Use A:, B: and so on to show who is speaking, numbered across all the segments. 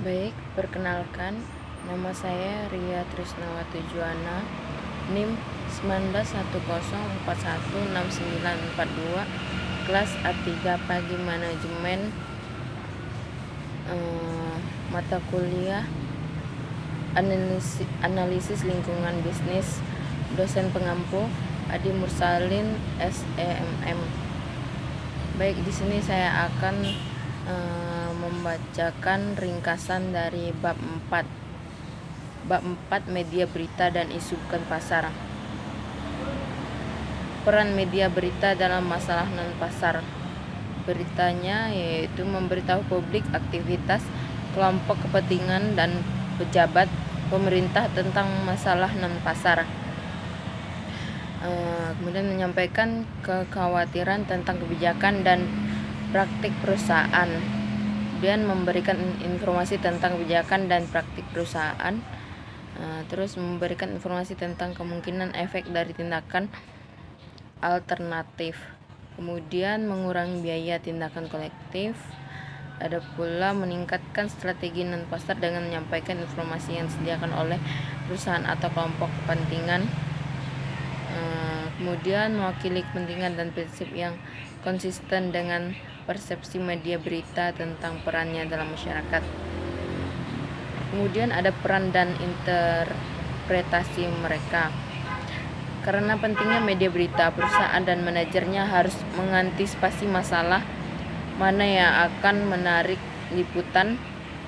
A: Baik, perkenalkan, nama saya Ria Trisnawati Juwana, NIM 1910416942, kelas A3 Pagi Manajemen, mata kuliah analisis lingkungan bisnis, dosen pengampu Adi Mursalin SEMM. Baik, di sini saya akan membacakan ringkasan dari bab 4. Bab 4, media berita dan isu bukan pasar. Peran media berita dalam masalah non-pasar. Beritanya yaitu memberitahu publik aktivitas kelompok kepentingan dan pejabat pemerintah tentang masalah non-pasar. Kemudian menyampaikan kekhawatiran tentang kebijakan dan praktik perusahaan. Kemudian memberikan informasi tentang kebijakan dan praktik perusahaan. Terus memberikan informasi tentang kemungkinan efek dari tindakan alternatif. Kemudian mengurangi biaya tindakan kolektif. Ada pula meningkatkan strategi non-pasar dengan menyampaikan informasi yang disediakan oleh perusahaan atau kelompok kepentingan. Kemudian mewakili kepentingan dan prinsip yang konsisten dengan persepsi media berita tentang perannya dalam masyarakat. Kemudian ada peran dan interpretasi mereka. Karena pentingnya media berita, perusahaan dan manajernya harus mengantisipasi masalah mana yang akan menarik liputan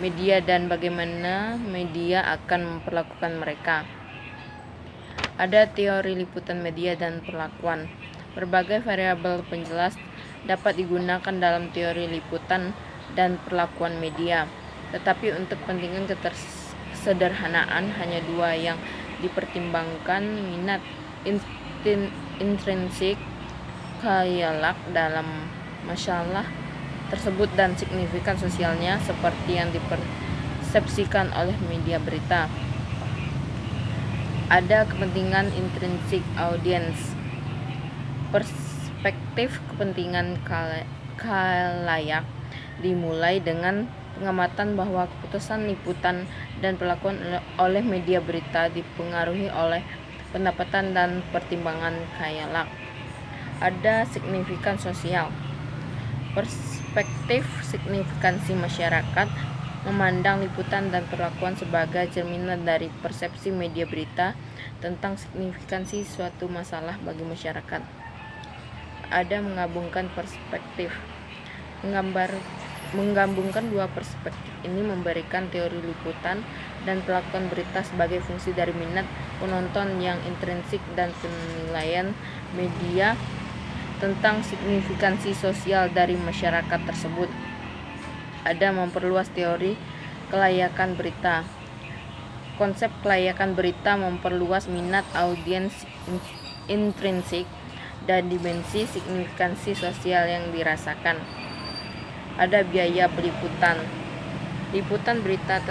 A: media dan bagaimana media akan memperlakukan mereka. Ada teori liputan media dan perlakuan. Berbagai variabel penjelas dapat digunakan dalam teori liputan dan perlakuan media. Tetapi untuk kepentingan kesederhanaan hanya dua yang dipertimbangkan: minat intrinsik khayalak dalam masalah tersebut dan signifikan sosialnya seperti yang dipersepsikan oleh media berita. Ada kepentingan intrinsik audiens. Perspektif kepentingan khalayak dimulai dengan pengamatan bahwa keputusan liputan dan perlakuan oleh media berita dipengaruhi oleh pendapatan dan pertimbangan khayalak. Ada signifikan sosial. Perspektif signifikansi masyarakat memandang liputan dan perlakuan sebagai cerminan dari persepsi media berita tentang signifikansi suatu masalah bagi masyarakat. Ada menggabungkan perspektif. Menggabungkan dua perspektif ini memberikan teori liputan dan perlakuan berita sebagai fungsi dari minat penonton yang intrinsik dan penilaian media tentang signifikansi sosial dari masyarakat tersebut. Ada memperluas teori kelayakan berita. Konsep kelayakan berita memperluas minat audiens intrinsik dan dimensi signifikansi sosial yang dirasakan. Ada biaya peliputan. Liputan berita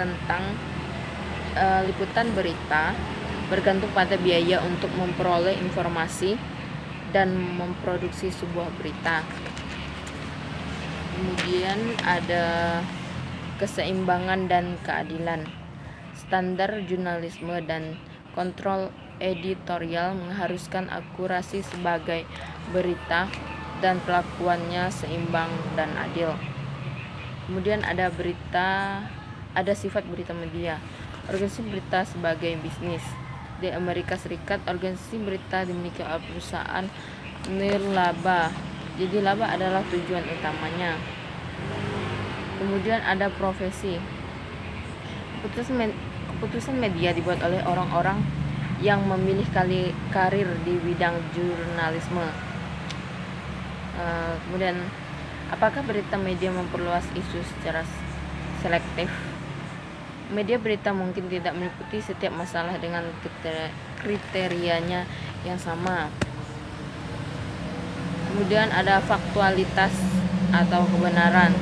A: bergantung pada biaya untuk memperoleh informasi dan memproduksi sebuah berita. Kemudian ada keseimbangan dan keadilan. Standar jurnalisme dan kontrol editorial mengharuskan akurasi sebagai berita dan perlakuannya seimbang dan adil. Kemudian ada sifat berita media. Organisasi berita sebagai bisnis. Di Amerika Serikat, organisasi berita dimiliki oleh perusahaan nirlaba. Jadi laba adalah tujuan utamanya. Kemudian ada profesi. Keputusan media dibuat oleh orang-orang yang memilih karir di bidang jurnalisme. Kemudian apakah berita media memperluas isu secara selektif? Media berita mungkin tidak meliputi setiap masalah dengan kriterianya yang sama. Kemudian ada faktualitas atau kebenaran.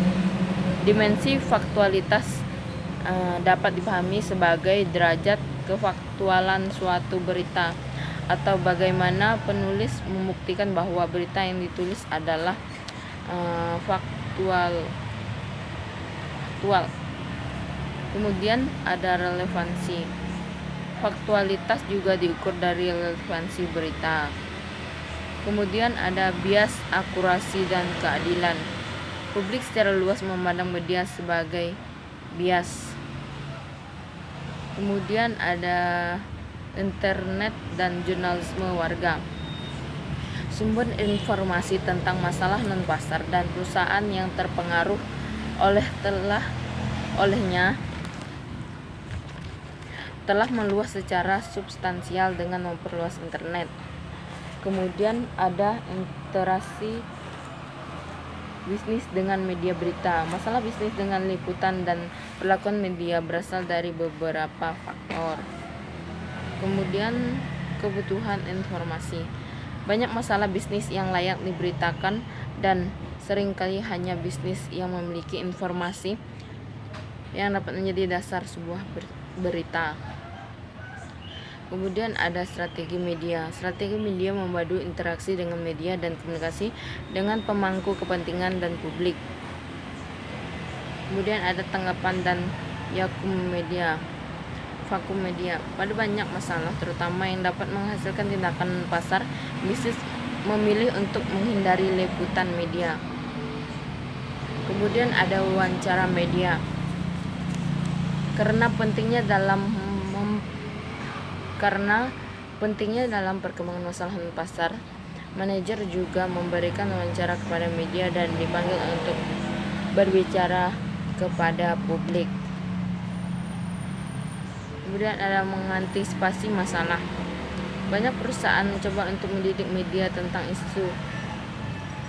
A: Dimensi faktualitas dapat dipahami sebagai derajat kefaktualan suatu berita atau bagaimana penulis membuktikan bahwa berita yang ditulis adalah faktual. Kemudian ada relevansi. Faktualitas juga diukur dari relevansi berita. Kemudian ada bias, akurasi, dan keadilan. Publik secara luas memandang media sebagai bias. Kemudian ada internet dan jurnalisme warga. Sumber informasi tentang masalah non-pasar dan perusahaan yang terpengaruh olehnya telah meluas secara substansial dengan memperluas internet. Kemudian ada interaksi bisnis dengan media berita. Masalah bisnis dengan liputan dan perlakuan media berasal dari beberapa faktor. Kemudian kebutuhan informasi. Banyak masalah bisnis yang layak diberitakan dan seringkali hanya bisnis yang memiliki informasi yang dapat menjadi dasar sebuah berita. Kemudian ada strategi media. Strategi media memadu interaksi dengan media dan komunikasi dengan pemangku kepentingan dan publik. Kemudian ada tanggapan dan vakum media. Pada banyak masalah, terutama yang dapat menghasilkan tindakan pasar, bisnis memilih untuk menghindari liputan media. Kemudian ada wawancara media. Karena pentingnya dalam perkembangan masalah pasar, manajer juga memberikan wawancara kepada media dan dipanggil untuk berbicara kepada publik. Kemudian ada mengantisipasi masalah. Banyak perusahaan mencoba untuk mendidik media tentang isu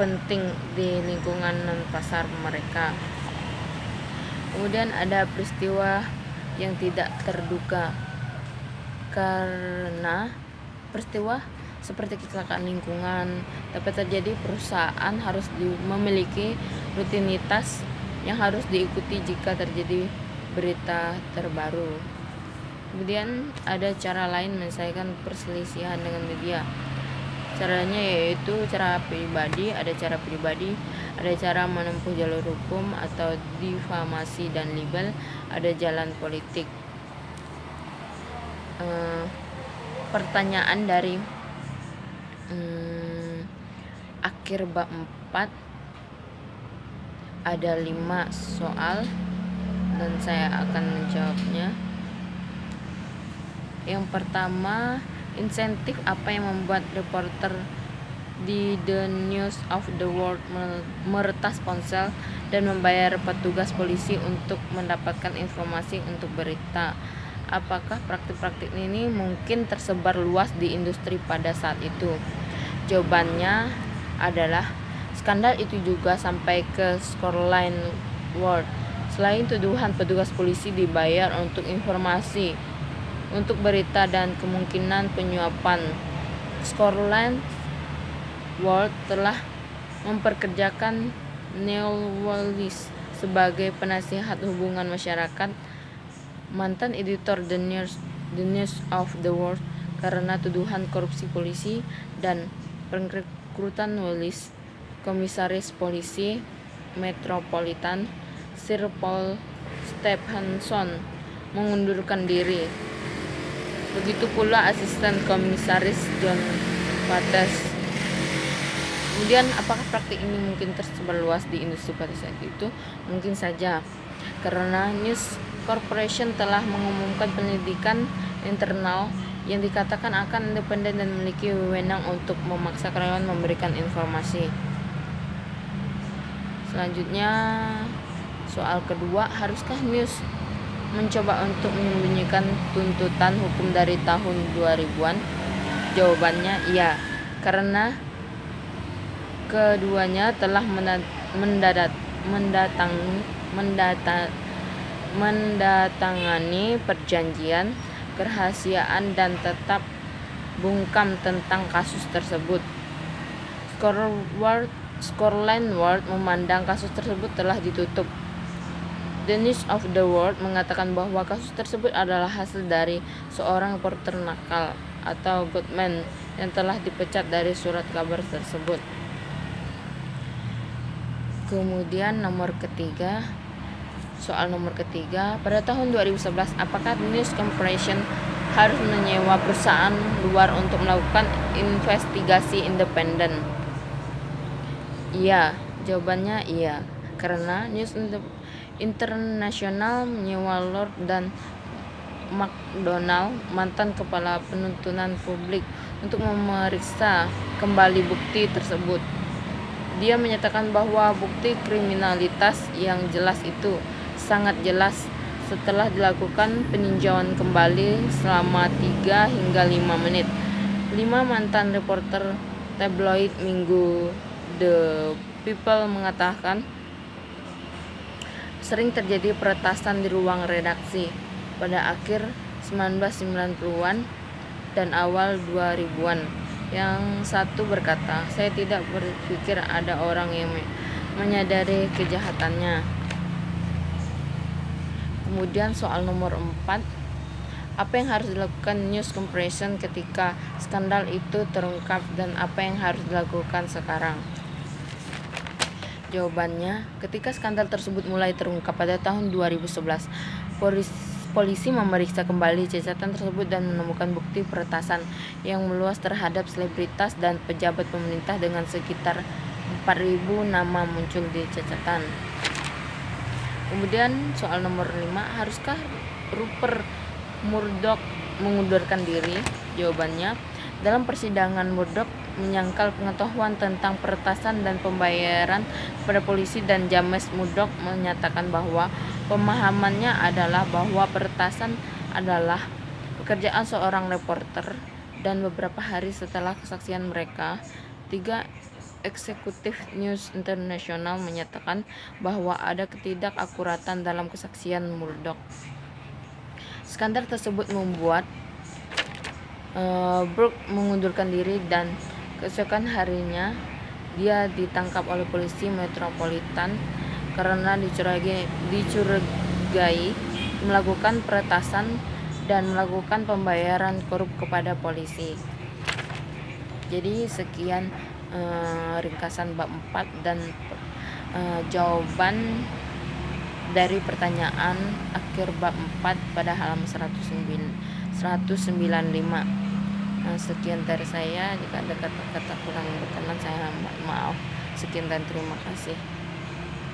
A: penting di lingkungan pasar mereka. Kemudian ada peristiwa yang tidak terduga. Karena peristiwa seperti kecelakaan lingkungan dapat terjadi, perusahaan harus memiliki rutinitas yang harus diikuti jika terjadi berita terbaru. Kemudian ada cara lain menyelesaikan perselisihan dengan media. Caranya yaitu cara pribadi, ada cara menempuh jalur hukum atau difamasi dan libel, ada jalan politik. Pertanyaan dari akhir bab 4 ada 5 soal dan saya akan menjawabnya. Yang pertama, insentif apa yang membuat reporter di The News of the World meretas ponsel dan membayar petugas polisi untuk mendapatkan informasi untuk berita? Apakah praktik-praktik ini mungkin tersebar luas di industri pada saat itu? Jawabannya adalah skandal itu juga sampai ke Scoreline World. Selain tuduhan, petugas polisi dibayar untuk informasi, untuk berita dan kemungkinan penyuapan. Scoreline World telah memperkerjakan Neil Wallis sebagai penasihat hubungan masyarakat, mantan editor The News of the World, karena tuduhan korupsi polisi dan perekrutan Wallis. Komisaris Polisi Metropolitan Sir Paul Stephenson mengundurkan diri. Begitu pula asisten komisaris John Bates. Kemudian apakah praktik ini mungkin tersebar luas di industri pada saat itu? Mungkin saja, karena News Corporation telah mengumumkan penyelidikan internal yang dikatakan akan independen dan memiliki wewenang untuk memaksa karyawan memberikan informasi. Selanjutnya, soal kedua, haruskah News mencoba untuk menyembunyikan tuntutan hukum dari tahun 2000-an? Jawabannya iya, karena keduanya telah mendatangani perjanjian kerahasiaan dan tetap bungkam tentang kasus tersebut. Scoreline World memandang kasus tersebut telah ditutup. The News of the World mengatakan bahwa kasus tersebut adalah hasil dari seorang reporter nakal atau Goodman yang telah dipecat dari surat kabar tersebut. Kemudian nomor ketiga, Soal nomor ketiga, pada tahun 2011, apakah News Corporation harus menyewa perusahaan luar untuk melakukan investigasi independen? Iya, jawabannya iya. Karena News International menyewa Lord dan McDonald, mantan kepala penuntutan publik, untuk memeriksa kembali bukti tersebut. Dia menyatakan bahwa bukti kriminalitas yang jelas itu sangat jelas setelah dilakukan peninjauan kembali selama 3 hingga 5 menit. 5 mantan reporter tabloid minggu The People mengatakan sering terjadi peretasan di ruang redaksi pada akhir 1990-an dan awal 2000-an. Yang satu berkata, "Saya tidak berpikir ada orang yang menyadari kejahatannya." Kemudian soal nomor 4, apa yang harus dilakukan News Corporation ketika skandal itu terungkap dan apa yang harus dilakukan sekarang? Jawabannya, ketika skandal tersebut mulai terungkap pada tahun 2011, polisi memeriksa kembali catatan tersebut dan menemukan bukti peretasan yang meluas terhadap selebritas dan pejabat pemerintah dengan sekitar 4.000 nama muncul di catatan. Kemudian soal nomor 5, haruskah Rupert Murdoch mengundurkan diri? Jawabannya, dalam persidangan Murdoch menyangkal pengetahuan tentang peretasan dan pembayaran kepada polisi, dan James Murdoch menyatakan bahwa pemahamannya adalah bahwa peretasan adalah pekerjaan seorang reporter, dan beberapa hari setelah kesaksian mereka, 3 eksekutif News International menyatakan bahwa ada ketidakakuratan dalam kesaksian Murdoch. Skandal tersebut membuat Brooke mengundurkan diri, dan keesokan harinya dia ditangkap oleh polisi metropolitan karena dicurigai melakukan peretasan dan melakukan pembayaran korup kepada polisi. Jadi sekian ringkasan bab 4 dan jawaban dari pertanyaan akhir bab 4 pada halaman 195. Sekian dari saya. Jika ada kata-kata kurang berkenan, saya maaf. Sekian dan terima kasih.